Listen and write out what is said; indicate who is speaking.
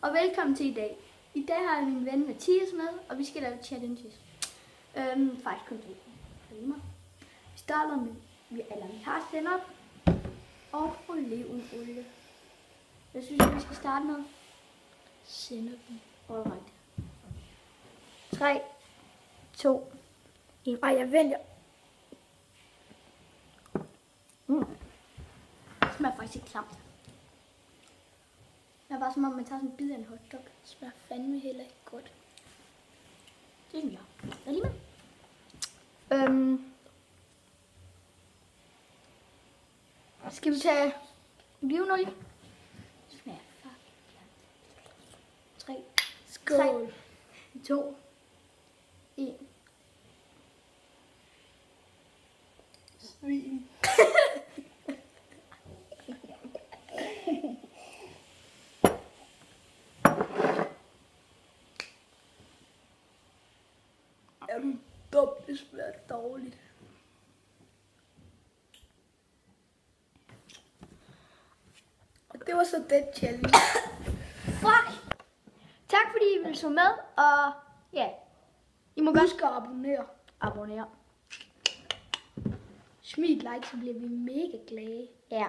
Speaker 1: og velkommen til i dag. I dag har jeg min ven Mathias med, og vi skal lave challenges. Faktisk kun 2 timer. Vi starter med, vi har stand-up og olivenolie. Hvad synes du, vi skal starte med?
Speaker 2: Sennepen.
Speaker 1: Alright. 3, 2, 1.
Speaker 2: Ej, jeg vælger.
Speaker 1: Det smager faktisk ikke klamt. Det er bare som om, man tager sådan en bid af en hotdog.
Speaker 2: Det smager fandme heller ikke godt.
Speaker 1: Det synes jeg. Er lige med? Skal vi tage olivenolie? Det smager fucking klamt. 3,
Speaker 2: Skål.
Speaker 1: 2, 1.
Speaker 2: Svin. Er du dum? Det smager dårligt. Og det var så den challenge.
Speaker 1: Fuck! Tak fordi I ville så med, og ja, I må godt
Speaker 2: Husk at
Speaker 1: abonnere.
Speaker 2: Smid et like, så bliver vi mega glade.
Speaker 1: Ja.